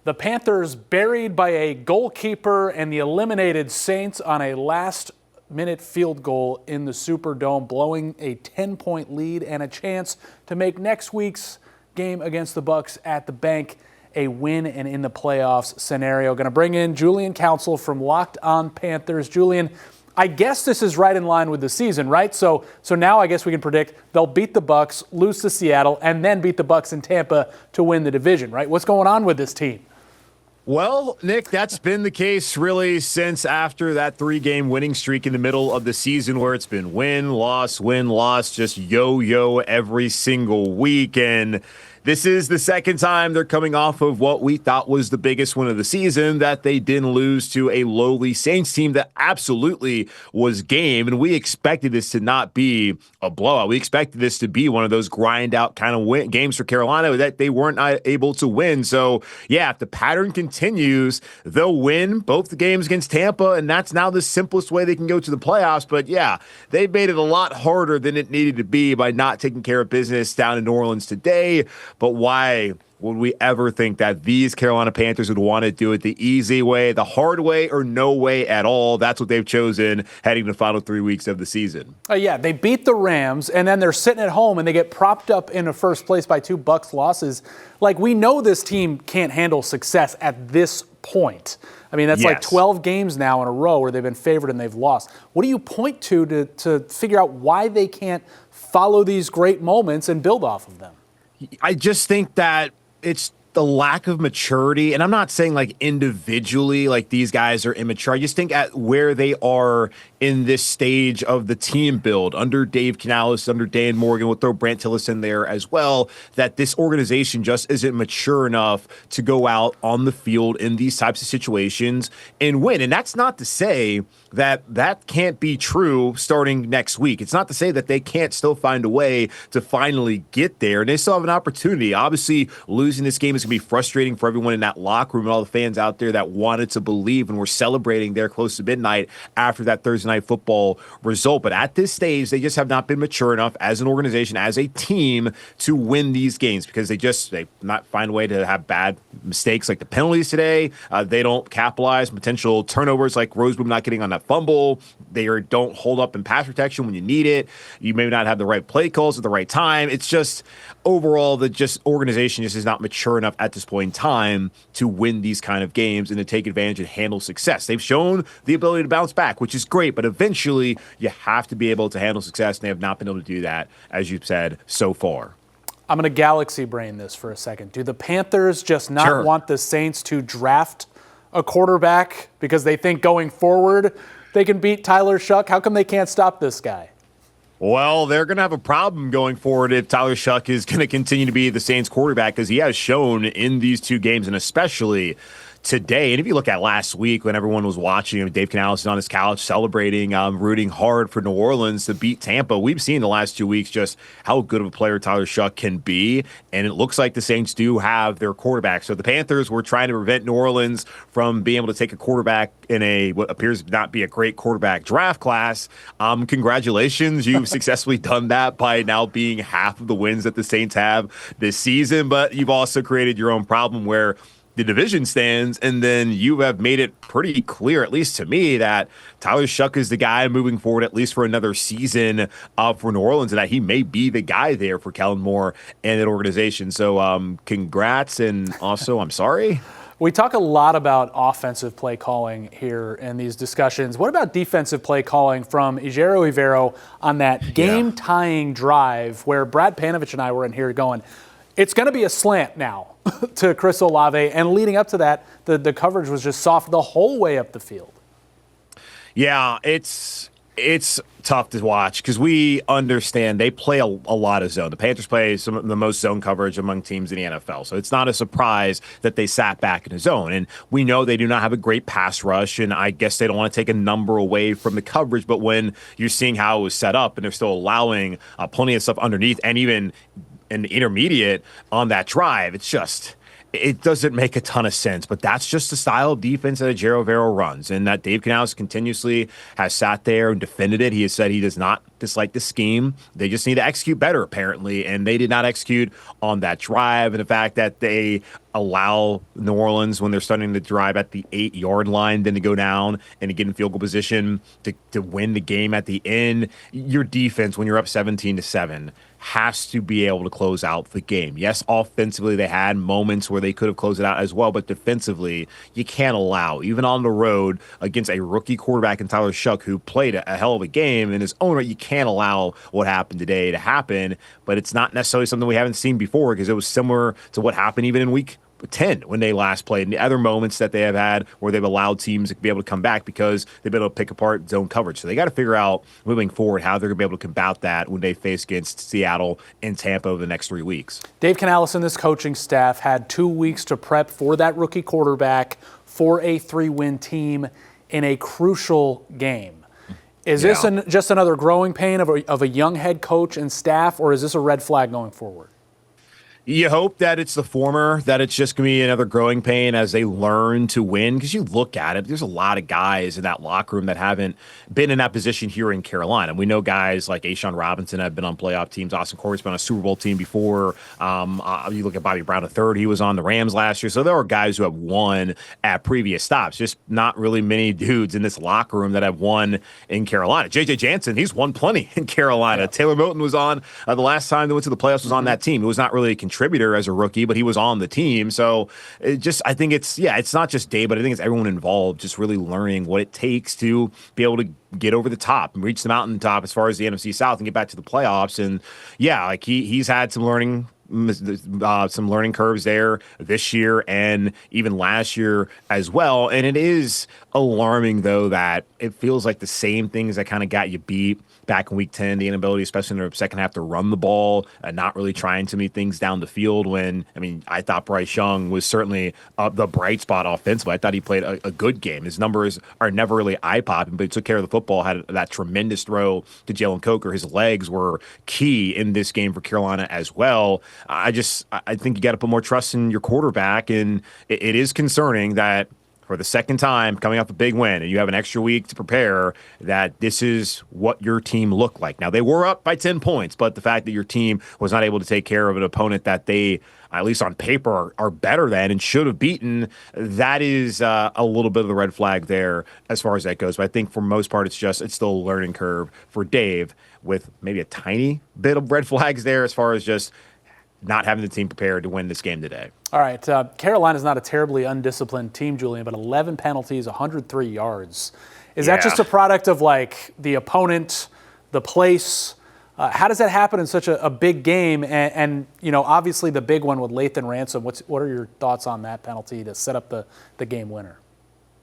The Panthers buried by a goalkeeper and the eliminated Saints on a last-minute field goal in the Superdome, blowing a 10-point lead and a chance to make next week's game against the Bucs at the bank a win and in the playoffs scenario. Going to bring in Julian Council from Locked On Panthers. Julian, I guess this is right in line with the season, right? So now I guess we can predict they'll beat the Bucs, lose to Seattle, and then beat the Bucs in Tampa to win the division, right? What's going on with this team? Well, Nick, that's been the case really since after that 3-game winning streak in the middle of the season where it's been win, loss, just yo-yo every single week. And this is the second time they're coming off of what we thought was the biggest win of the season, that they didn't lose to a lowly Saints team that absolutely was game. And we expected this to not be a blowout. We expected this to be one of those grind out kind of games for Carolina that they weren't able to win. So, yeah, if the pattern continues, they'll win both the games against Tampa, and that's now the simplest way they can go to the playoffs. But, yeah, they made it a lot harder than it needed to be by not taking care of business down in New Orleans today. But why would we ever think that these Carolina Panthers would want to do it the easy way, the hard way, or no way at all? That's what they've chosen heading to the final 3 weeks of the season. Yeah, they beat the Rams, and then they're sitting at home, and they get propped up in a first place by 2 Bucs losses. Like, we know this team can't handle success at this point. I mean, that's like 12 games now in a row where they've been favored and they've lost. What do you point to figure out why they can't follow these great moments and build off of them? I just think that it's the lack of maturity, and I'm not saying like individually like these guys are immature. I just think at where they are in this stage of the team build under Dave Canales, under Dan Morgan, we'll throw Brant Tillis in there as well, that this organization just isn't mature enough to go out on the field in these types of situations and win. And that's not to say that that can't be true starting next week. It's not to say that they can't still find a way to finally get there, and they still have an opportunity. Obviously, losing this game is going to be frustrating for everyone in that locker room and all the fans out there that wanted to believe and were celebrating there close to midnight after that Thursday Night Football result. But at this stage, they just have not been mature enough as an organization, as a team, to win these games because they not find a way to have bad mistakes like the penalties today. They don't capitalize potential turnovers like Roseboom not getting on that fumble. They don't hold up in pass protection when you need it. You may not have the right play calls at the right time. It's just overall the organization just is not mature enough at this point in time to win these kind of games and to take advantage and handle success. They've shown the ability to bounce back, which is great, but eventually you have to be able to handle success, and they have not been able to do that, as you've said, so far. I'm going to galaxy brain this for a second. Do the Panthers just not want the Saints to draft a quarterback because they think going forward they can beat Tyler Shuck? How come they can't stop this guy? Well, they're going to have a problem going forward if Tyler Shuck is going to continue to be the Saints quarterback, because he has shown in these 2 games, and especially today. And if you look at last week when everyone was watching, Dave Canales is on his couch celebrating, rooting hard for New Orleans to beat Tampa. We've seen the last 2 weeks just how good of a player Tyler Shuck can be, and it looks like the Saints do have their quarterback. So the Panthers were trying to prevent New Orleans from being able to take a quarterback in what appears to not be a great quarterback draft class. Congratulations. You've successfully done that by now being half of the wins that the Saints have this season, but you've also created your own problem where the division stands, and then you have made it pretty clear, at least to me, that Tyler Shuck is the guy moving forward, at least for another season for New Orleans, and that he may be the guy there for Kellen Moore and that organization. So congrats, and also I'm sorry. We talk a lot about offensive play calling here in these discussions. What about defensive play calling from Ejiro Evero on that game-tying drive where Brad Panovich and I were in here going, it's going to be a slant now to Chris Olave, and leading up to that, the coverage was just soft the whole way up the field. Yeah, it's tough to watch because we understand they play a lot of zone. The Panthers play some of the most zone coverage among teams in the NFL, so it's not a surprise that they sat back in a zone. And we know they do not have a great pass rush, and I guess they don't want to take a number away from the coverage, but when you're seeing how it was set up and they're still allowing plenty of stuff underneath and even an intermediate on that drive, it's it doesn't make a ton of sense, but that's just the style of defense that Ejiro Evero runs, and that Dave Canales continuously has sat there and defended it. He has said he does not dislike the scheme. They just need to execute better, apparently, and they did not execute on that drive. And the fact that they allow New Orleans, when they're starting to drive at the 8-yard line, then to go down and to get in field goal position to win the game at the end. Your defense, when you're up 17-7, has to be able to close out the game. Yes, offensively, they had moments where they could have closed it out as well, but defensively, you can't allow, even on the road against a rookie quarterback in Tyler Shuck, who played a hell of a game in his own right, you can't allow what happened today to happen. But it's not necessarily something we haven't seen before, because it was similar to what happened even in week 10 when they last played, and the other moments that they have had where they've allowed teams to be able to come back because they've been able to pick apart zone coverage. So they got to figure out moving forward how they're going to be able to combat that when they face against Seattle and Tampa over the next 3 weeks. Dave Canales and this coaching staff had 2 weeks to prep for that rookie quarterback for a 3-win team in a crucial game. Is this just another growing pain of a young head coach and staff, or is this a red flag going forward? You hope that it's the former, that it's just going to be another growing pain as they learn to win. Because you look at it, there's a lot of guys in that locker room that haven't been in that position here in Carolina. We know guys like Ashawn Robinson have been on playoff teams. Austin Corey's been on a Super Bowl team before. You look at Bobby Brown III, he was on the Rams last year. So there are guys who have won at previous stops. Just not really many dudes in this locker room that have won in Carolina. J.J. Jansen, he's won plenty in Carolina. Yeah. Taylor Moton was on the last time they went to the playoffs, was on that team. It was not really a contributor as a rookie, but he was on the team. So I think it's not just Dave, but I think it's everyone involved just really learning what it takes to be able to get over the top and reach the mountaintop as far as the NFC South and get back to the playoffs. And like he's had some learning curves there this year and even last year as well. And it is alarming, though, that it feels like the same things that kind of got you beat back in week 10, the inability, especially in the second half, to run the ball and not really trying to meet things down the field. I thought Bryce Young was certainly the bright spot offensively. I thought he played a good game. His numbers are never really eye-popping, but he took care of the football, had that tremendous throw to Jalen Coker. His legs were key in this game for Carolina as well. I think you got to put more trust in your quarterback, and it is concerning that for the second time coming off a big win and you have an extra week to prepare, that this is what your team looked like. Now, they were up by 10 points, but the fact that your team was not able to take care of an opponent that they, at least on paper, are better than and should have beaten, that is a little bit of the red flag there as far as that goes. But I think for most part, it's still a learning curve for Dave, with maybe a tiny bit of red flags there as far as just not having the team prepared to win this game today. All right, Carolina's not a terribly undisciplined team, Julian, but 11 penalties, 103 yards. Is that just a product of the opponent, the place? How does that happen in such a big game? And obviously the big one with Lathan Ransom. What are your thoughts on that penalty to set up the game winner?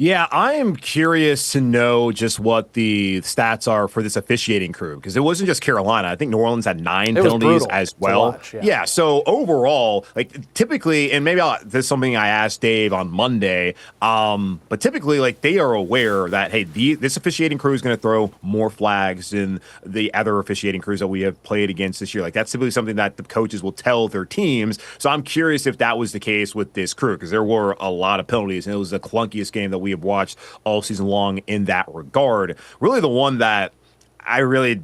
Yeah, I am curious to know just what the stats are for this officiating crew, because it wasn't just Carolina. I think New Orleans had 9 penalties as well. Watch, yeah, so overall, typically, and maybe this is something I asked Dave on Monday, but typically, they are aware that, hey, this officiating crew is going to throw more flags than the other officiating crews that we have played against this year. That's typically something that the coaches will tell their teams. So I'm curious if that was the case with this crew, because there were a lot of penalties, and it was the clunkiest game that we have watched all season long in that regard. Really, the one that I really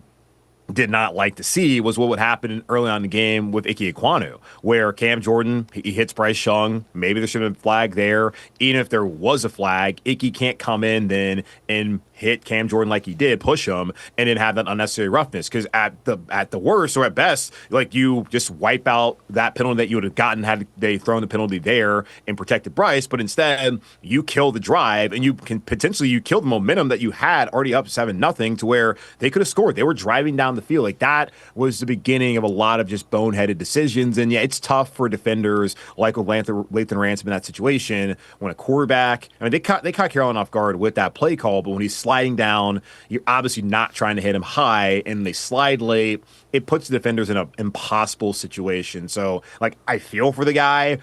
did not like to see was what would happen early on in the game with Ike Ekwonu, where Cam Jordan, he hits Bryce Young. Maybe there should have been a flag there. Even if there was a flag, Ike can't come in then and hit Cam Jordan like he did, push him, and then have that unnecessary roughness. Because at the worst, or at best, you just wipe out that penalty that you would have gotten had they thrown the penalty there and protected Bryce. But instead, you kill the drive, and you kill the momentum that you had already up 7-0, to where they could have scored. They were driving down the field. That was the beginning of a lot of just boneheaded decisions. And yeah, it's tough for defenders like with Lathan Ransom in that situation, when a quarterback, they caught Carolina off guard with that play call, but when he's sliding down, you're obviously not trying to hit him high, and they slide late. It puts the defenders in an impossible situation. So, I feel for the guy,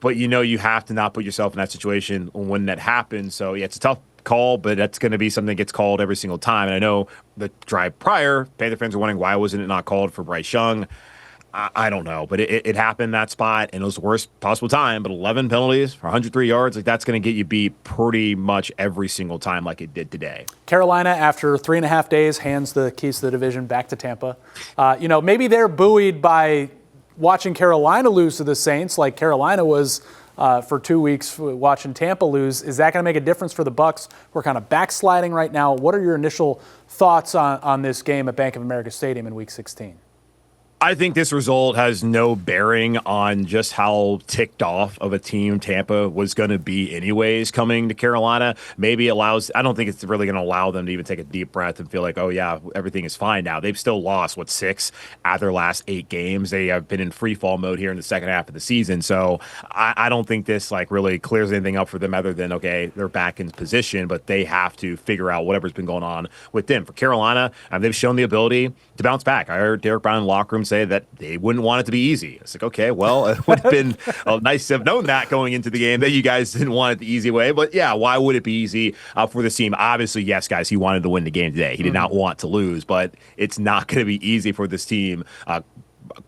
but you have to not put yourself in that situation when that happens. So, yeah, it's a tough call, but that's going to be something that gets called every single time. And I know the drive prior, Panther fans are wondering, why wasn't it not called for Bryce Young? I don't know, but it happened that spot, and it was the worst possible time. But 11 penalties for 103 yards, like that's going to get you beat pretty much every single time, like it did today. Carolina, after 3.5 days, hands the keys to the division back to Tampa. Maybe they're buoyed by watching Carolina lose to the Saints, like Carolina was for 2 weeks watching Tampa lose. Is that going to make a difference for the Bucs? We're kind of backsliding right now. What are your initial thoughts on this game at Bank of America Stadium in Week 16? I think this result has no bearing on just how ticked off of a team Tampa was going to be anyways coming to Carolina. Maybe I don't think it's really going to allow them to even take a deep breath and feel like, oh yeah, everything is fine now. They've still lost, 6 out of their last 8 games. They have been in free fall mode here in the second half of the season. So I don't think this really clears anything up for them other than, okay, they're back in position, but they have to figure out whatever's been going on with them. For Carolina, they've shown the ability to bounce back. I heard Derek Brown in the locker room say that they wouldn't want it to be easy. It's like, okay, well, it would have been nice to have known that going into the game, that you guys didn't want it the easy way. But yeah, why would it be easy for this team? Obviously, yes, guys, he wanted to win the game today. He did not want to lose, but it's not going to be easy for this team.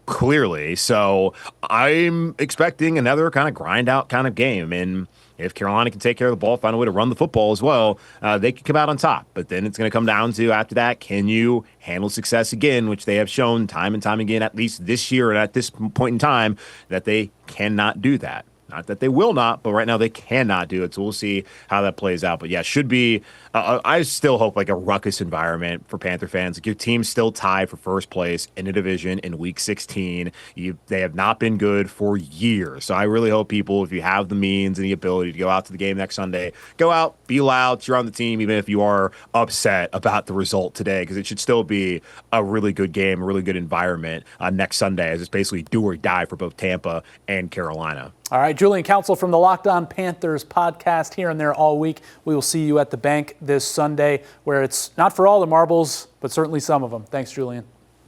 Clearly. So I'm expecting another kind of grind out kind of game. And if Carolina can take care of the ball, find a way to run the football as well, they can come out on top. But then it's going to come down to, after that, can you handle success again, which they have shown time and time again, at least this year and at this point in time, that they cannot do that. Not that they will not, but right now they cannot do it. So we'll see how that plays out. But yeah, should be, I still hope like a ruckus environment for Panther fans. Like your team's still tied for first place in the division in Week 16. They have not been good for years. So I really hope people, if you have the means and the ability to go out to the game next Sunday, go out, be loud, cheer on the team, even if you are upset about the result today, because it should still be a really good game, a really good environment next Sunday, as it's basically do or die for both Tampa and Carolina. All right, Julian Council from the Locked On Panthers podcast, here and there all week. We will see you at the bank this Sunday, where it's not for all the marbles, but certainly some of them. Thanks, Julian.